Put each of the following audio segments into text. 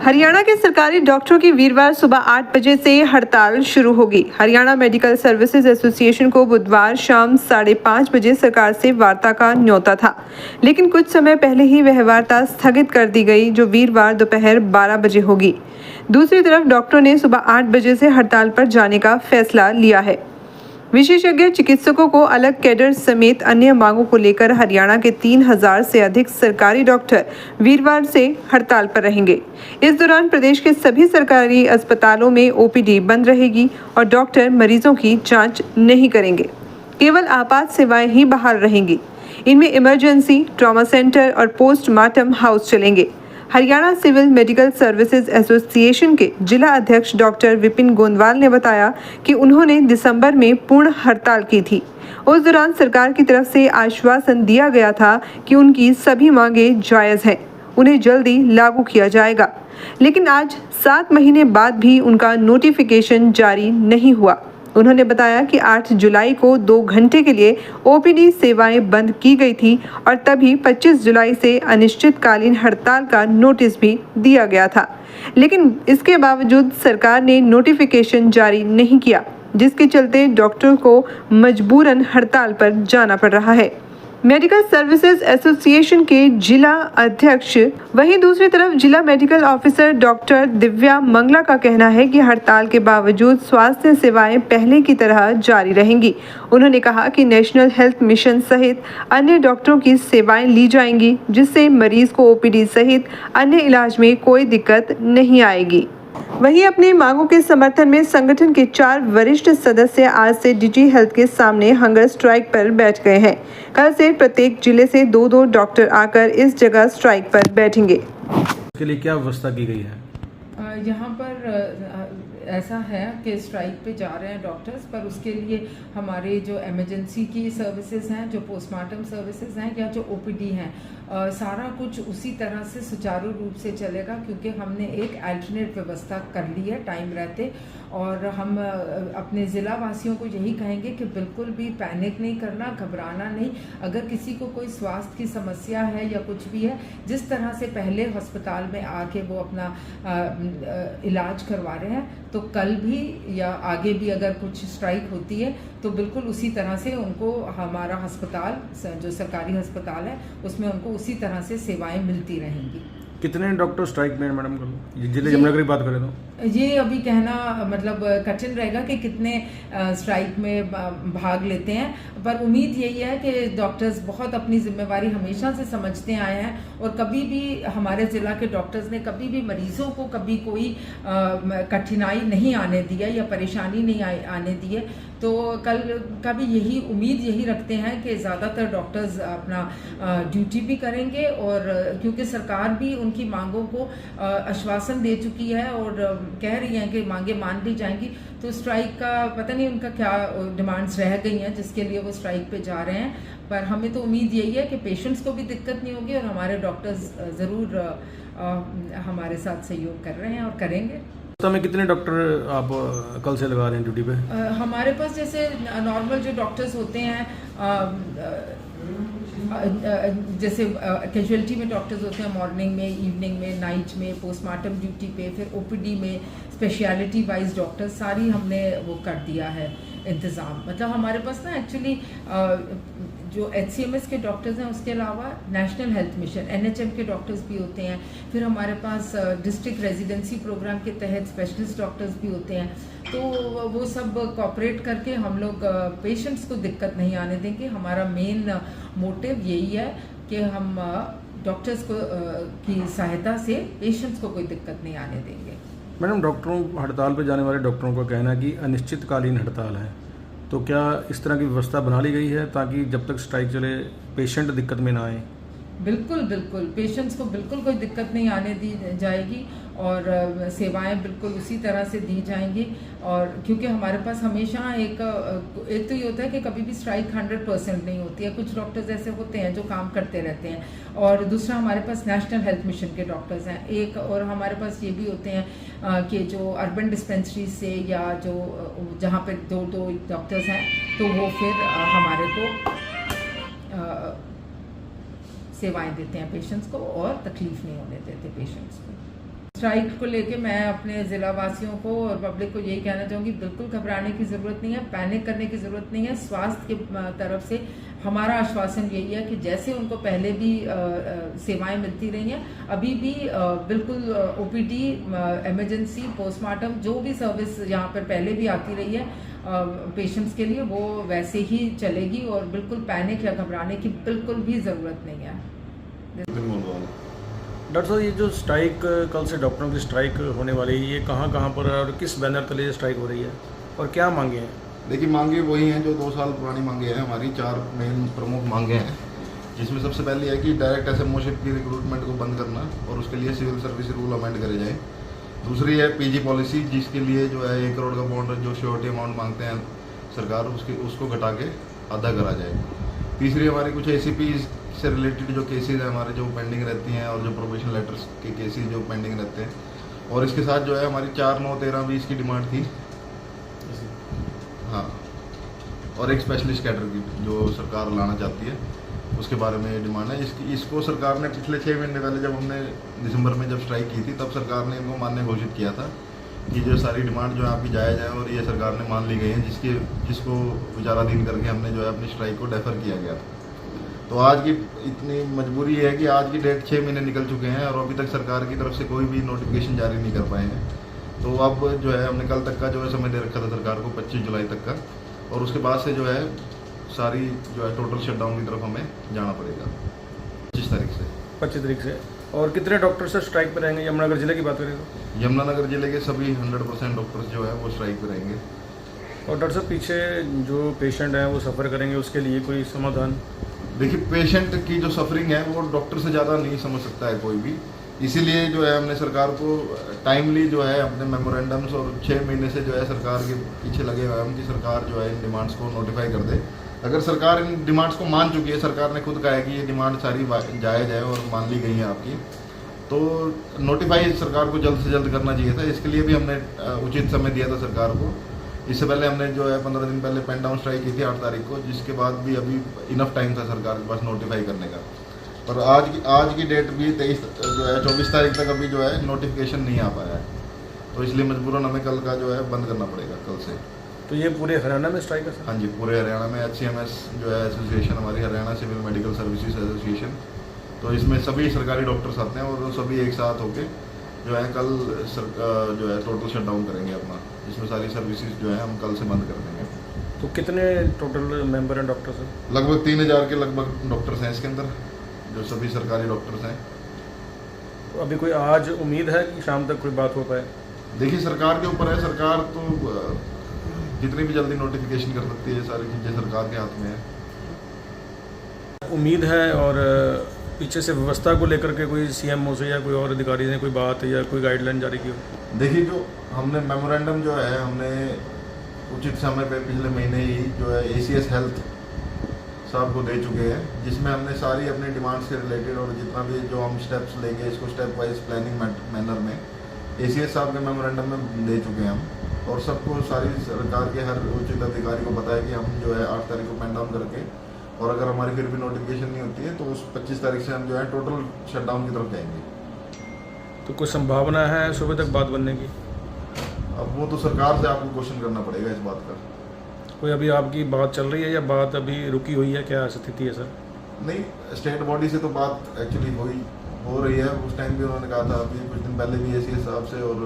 हरियाणा के सरकारी डॉक्टरों की वीरवार सुबह 8 बजे से हड़ताल शुरू होगी। हरियाणा मेडिकल सर्विसेज एसोसिएशन को बुधवार शाम 5:30 बजे सरकार से वार्ता का न्योता था, लेकिन कुछ समय पहले ही वह वार्ता स्थगित कर दी गई, जो वीरवार दोपहर 12 बजे होगी। दूसरी तरफ डॉक्टरों ने सुबह 8 बजे से हड़ताल पर जाने का फैसला लिया है। विशेषज्ञ चिकित्सकों को अलग कैडर समेत अन्य मांगों को लेकर हरियाणा के 3000 से अधिक सरकारी डॉक्टर वीरवार से हड़ताल पर रहेंगे। इस दौरान प्रदेश के सभी सरकारी अस्पतालों में ओपीडी बंद रहेगी और डॉक्टर मरीजों की जांच नहीं करेंगे। केवल आपात सेवाएं ही बहाल रहेंगी। इनमें इमरजेंसी, ट्रॉमा सेंटर और पोस्टमार्टम हाउस चलेंगे। Haryana civil medical services association के जिला अध्यक्ष डॉक्टर विपिन गोंदवाल ने बताया कि उन्होंने दिसंबर में पूर्ण हड़ताल की थी। उस दौरान सरकार की तरफ से आश्वासन दिया गया था कि उनकी सभी मांगें जायज़ हैं, उन्हें जल्दी लागू किया जाएगा, लेकिन आज 7 महीने बाद भी उनका नोटिफिकेशन जारी नहीं हुआ। उन्होंने बताया कि 8 जुलाई को 2 घंटे के लिए ओपीडी सेवाएं बंद की गई थी और तभी 25 जुलाई से अनिश्चितकालीन हड़ताल का नोटिस भी दिया गया था, लेकिन इसके बावजूद सरकार ने नोटिफिकेशन जारी नहीं किया, जिसके चलते डॉक्टरों को मजबूरन हड़ताल पर जाना पड़ रहा है। मेडिकल सर्विसेज एसोसिएशन के जिला अध्यक्ष वहीं दूसरी तरफ जिला medical officer doctor Divya Mangla का कहना है कि हड़ताल के बावजूद स्वास्थ्य सेवाएं पहले की तरह जारी रहेंगी। उन्होंने कहा कि नेशनल हेल्थ मिशन सहित अन्य डॉक्टरों की सेवाएं ली जाएंगी, जिससे मरीज को ओपीडी सहित अन्य इलाज में कोई दिक्कत नहीं आएगी। वहीं अपनी मांगों के समर्थन में संगठन के 4 वरिष्ठ सदस्य आज से डिजी हेल्थ के सामने हंगर स्ट्राइक पर बैठ गए हैं। कल से प्रत्येक जिले से 2-2 डॉक्टर आकर इस जगह स्ट्राइक पर बैठेंगे। इसके लिए क्या व्यवस्था की गई है? यहाँ पर ऐसा है कि स्ट्राइक पे जा रहे हैं डॉक्टर्स, पर उसके लिए हमारे जो इमरजेंसी की सर्विसेज हैं, जो पोस्टमार्टम सर्विसेज हैं या जो ओपीडी हैं, सारा कुछ उसी तरह से सुचारू रूप से चलेगा, क्योंकि हमने एक अल्टरनेट व्यवस्था कर ली है टाइम रहते। और हम अपने ज़िला वासियों को यही कहेंगे कि बिल्कुल भी पैनिक नहीं करना, घबराना नहीं। अगर किसी को कोई स्वास्थ्य की समस्या है या कुछ भी है, जिस तरह से पहले अस्पताल में आके वो अपना इलाज करवा रहे हैं, तो कल भी या आगे भी अगर कुछ स्ट्राइक होती है तो बिल्कुल उसी तरह से उनको हमारा अस्पताल, जो सरकारी अस्पताल है, उसमें उनको उसी तरह से सेवाएं मिलती रहेंगी। कितने डॉक्टर स्ट्राइक में मैडम? जिले जमुनानगर की बात करें तो ये अभी कहना मतलब कठिन रहेगा कि कितने स्ट्राइक में भाग लेते हैं, पर उम्मीद यही है कि डॉक्टर्स बहुत अपनी जिम्मेवारी हमेशा से समझते आए हैं और कभी भी हमारे ज़िला के डॉक्टर्स ने कभी भी मरीज़ों को कभी कोई कठिनाई नहीं आने दिया या परेशानी नहीं आने दी है। तो कल का भी यही उम्मीद यही रखते हैं कि ज़्यादातर डॉक्टर्स अपना ड्यूटी भी करेंगे, और क्योंकि सरकार भी उनकी मांगों को आश्वासन दे चुकी है और कह रही हैं कि मांगे मान ली जाएंगी। तो स्ट्राइक का पता नहीं उनका क्या डिमांड्स रह गई हैं जिसके लिए वो स्ट्राइक पे जा रहे हैं, पर हमें तो उम्मीद यही है कि पेशेंट्स को भी दिक्कत नहीं होगी और हमारे डॉक्टर्स ज़रूर हमारे साथ सहयोग कर रहे हैं और करेंगे। में कितने डॉक्टर आप कल से लगा रहे हैं ड्यूटी पे? हमारे पास जैसे नॉर्मल जो डॉक्टर्स होते हैं, जैसे कैजुअलिटी में डॉक्टर्स होते हैं, मॉर्निंग में, इवनिंग में, नाइट में, पोस्टमार्टम ड्यूटी पे, फिर ओपीडी में स्पेशलिटी वाइज डॉक्टर्स, सारी हमने वो कर दिया है इंतज़ाम। मतलब हमारे पास ना एक्चुअली जो HCMS के डॉक्टर्स हैं, उसके अलावा नेशनल हेल्थ मिशन NHM के डॉक्टर्स भी होते हैं। फिर हमारे पास डिस्ट्रिक्ट रेजिडेंसी प्रोग्राम के तहत स्पेशलिस्ट डॉक्टर्स भी होते हैं। तो वो सब कोऑपरेट करके हम लोग पेशेंट्स को दिक्कत नहीं आने देंगे। हमारा मेन मोटिव यही है कि हम डॉक्टर्स को की सहायता से पेशेंट्स को कोई दिक्कत नहीं आने देंगे। मैडम, डॉक्टरों हड़ताल पे जाने वाले डॉक्टरों का कहना है कि अनिश्चितकालीन हड़ताल है, तो क्या इस तरह की व्यवस्था बना ली गई है ताकि जब तक स्ट्राइक चले पेशेंट दिक्कत में ना आए? बिल्कुल बिल्कुल, पेशेंट्स को बिल्कुल कोई दिक्कत नहीं आने दी जाएगी और सेवाएं बिल्कुल उसी तरह से दी जाएंगी। और क्योंकि हमारे पास हमेशा एक तो ये होता है कि कभी भी स्ट्राइक 100% नहीं होती है, कुछ डॉक्टर्स ऐसे होते हैं जो काम करते रहते हैं, और दूसरा हमारे पास नेशनल हेल्थ मिशन के डॉक्टर्स हैं एक, और हमारे पास ये भी होते हैं कि जो अर्बन डिस्पेंसरी से या जो जहाँ पे 2-2 डॉक्टर्स हैं, तो वो फिर हमारे को सेवाएं देते हैं पेशेंट्स को और तकलीफ नहीं होने देते पेशेंट्स को। स्ट्राइक को लेके मैं अपने ज़िला वासियों को और पब्लिक को यही कहना चाहूँगी, बिल्कुल घबराने की ज़रूरत नहीं है, पैनिक करने की ज़रूरत नहीं है। स्वास्थ्य की तरफ से हमारा आश्वासन यही है कि जैसे उनको पहले भी सेवाएं मिलती रही हैं, अभी भी बिल्कुल ओपीडी, इमरजेंसी, पोस्टमार्टम, जो भी सर्विस यहाँ पर पहले भी आती रही है पेशेंट्स के लिए, वो वैसे ही चलेगी और बिल्कुल पैनिक या घबराने की बिल्कुल भी ज़रूरत नहीं है। डॉक्टर साहब, ये जो स्ट्राइक कल से डॉक्टरों की स्ट्राइक होने वाली है, ये कहाँ कहाँ पर है और किस बैनर तले ये स्ट्राइक हो रही है और क्या मांगे हैं? देखिए, मांगे वही हैं जो 2 साल पुरानी मांगे हैं। हमारी 4 मेन प्रमुख मांगे हैं, जिसमें सबसे पहली है कि डायरेक्ट एसएमओशिप की रिक्रूटमेंट को बंद करना और उसके लिए सिविल सर्विस रूल अमेंड करे जाए। दूसरी है पीजी पॉलिसी, जिसके लिए जो है 1 करोड़ का बॉन्ड जो श्योरिटी अमाउंट मांगते हैं सरकार, उसको घटा के आधा करा जाए। तीसरी हमारी कुछ एसीपी से रिलेटेड जो केसेज हैं हमारे, जो पेंडिंग रहती हैं, और जो प्रोबेशन लेटर्स के केसेज जो पेंडिंग रहते हैं, और इसके साथ जो है हमारी 4, 9, 13, 20 की डिमांड थी। हाँ, और एक स्पेशलिस्ट कैडर की जो सरकार लाना चाहती है, उसके बारे में डिमांड है। इसको सरकार ने पिछले 6 महीने पहले, जब हमने दिसंबर में जब स्ट्राइक की थी, तब सरकार ने इनको मान्य घोषित किया था कि जो सारी डिमांड जो है आपकी जायज़ है, और ये सरकार ने मान ली गई है, जिसको विचाराधीन करके हमने जो है अपनी स्ट्राइक को डेफर किया गया। तो आज की इतनी मजबूरी है कि आज की डेट 6 महीने निकल चुके हैं और अभी तक सरकार की तरफ से कोई भी नोटिफिकेशन जारी नहीं कर पाए हैं। तो अब जो है हमने कल तक का जो है समय दे रखा था सरकार को, 25 जुलाई तक का, और उसके बाद से जो है सारी जो है टोटल शटडाउन की तरफ हमें जाना पड़ेगा 25 तारीख से। 25 तारीख से। और कितने डॉक्टर से स्ट्राइक पर रहेंगे? यमुनानगर जिले की बात करें तो यमुनानगर जिले के सभी 100% डॉक्टर्स जो है वो स्ट्राइक पर रहेंगे। और डॉक्टर साहब, पीछे जो पेशेंट हैं वो सफ़र करेंगे, उसके लिए कोई समाधान? देखिए, पेशेंट की जो सफरिंग है वो डॉक्टर से ज़्यादा नहीं समझ सकता है कोई भी, इसीलिए जो है हमने सरकार को टाइमली जो है अपने मेमोरेंडम्स, और 6 महीने से जो है सरकार के पीछे लगे हुए हम कि सरकार जो है इन डिमांड्स को नोटिफाई कर दे। अगर सरकार इन डिमांड्स को मान चुकी है, सरकार ने खुद कहा है कि ये डिमांड सारी जायज़ है और मान ली गई है आपकी, तो नोटिफाई सरकार को जल्द से जल्द करना चाहिए था। इसके लिए भी हमने उचित समय दिया था सरकार को। इससे पहले हमने जो है 15 दिन पहले पेन डाउन स्ट्राइक की थी 8 तारीख को, जिसके बाद भी अभी इनफ टाइम था सरकार के पास नोटिफाई करने का। पर आज की डेट भी 24 तारीख तक अभी जो है नोटिफिकेशन नहीं आ पाया है, तो इसलिए मजबूरन हमें कल का जो है बंद करना पड़ेगा, कल से। तो ये पूरे हरियाणा में स्ट्राइक है सर? हाँ जी, पूरे हरियाणा में। HCMS जो है एसोसिएशन, हमारी Haryana civil medical services association, तो इसमें सभी सरकारी डॉक्टर्स आते हैं और वो सभी एक साथ होकर जो है कल जो है टोटल शटडाउन करेंगे अपना, जिसमें सारी सर्विसेज जो है हम कल से बंद कर देंगे। तो कितने टोटल मेंबर हैं डॉक्टर सर? लगभग 3000 के लगभग डॉक्टर्स हैं इसके अंदर, जो सभी सरकारी डॉक्टर्स हैं। तो अभी कोई आज उम्मीद है कि शाम तक कोई बात हो पाए? देखिए, सरकार के ऊपर है, सरकार तो जितनी भी जल्दी नोटिफिकेशन कर सकती है, सारी चीज़ें सरकार के हाथ में है। उम्मीद है। और पीछे से व्यवस्था को लेकर के कोई CMO से या कोई और अधिकारी ने कोई बात या कोई गाइडलाइन जारी की हो? देखिए, जो हमने मेमोरेंडम जो है हमने उचित समय पे पिछले महीने ही जो है ACS हेल्थ साहब को दे चुके हैं, जिसमें हमने सारी अपनी डिमांड्स से रिलेटेड और जितना भी जो हम स्टेप्स लेंगे इसको स्टेप वाइज प्लानिंग मैनर में ACS साहब के मेमोरेंडम में दे चुके हैं हम, और सबको सारी सरकार के हर उचित अधिकारी को पता है कि हम जो है 8 तारीख को पेन डाउन करके, और अगर हमारी फिर भी नोटिफिकेशन नहीं होती है तो उस 25 तारीख से हम जो है टोटल शटडाउन की तरफ जाएंगे। तो कोई संभावना है सुबह तक बात बनने की? अब वो तो सरकार से आपको क्वेश्चन करना पड़ेगा इस बात का। कोई अभी आपकी बात चल रही है या बात अभी रुकी हुई है, क्या स्थिति है सर? नहीं, स्टेट बॉडी से तो बात एक्चुअली हो रही है। उस टाइम भी उन्होंने कहा था, अभी कुछ दिन पहले भी ACS साहब से और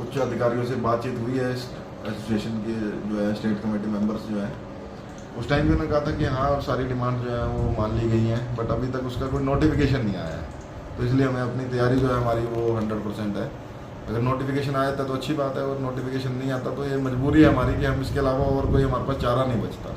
उच्च अधिकारियों से बातचीत हुई है एसोसिएशन के जो है स्टेट कमेटी मेंबर्स जो है। उस टाइम भी उन्होंने कहा था कि हाँ सारी डिमांड जो है वो मान ली गई हैं, बट अभी तक उसका कोई नोटिफिकेशन नहीं आया है, तो इसलिए हमें अपनी तैयारी जो है हमारी वो 100% है। अगर नोटिफिकेशन आया था तो अच्छी बात है, और नोटिफिकेशन नहीं आता तो ये मजबूरी है हमारी कि हम इसके अलावा और कोई हमारे पास चारा नहीं बचता।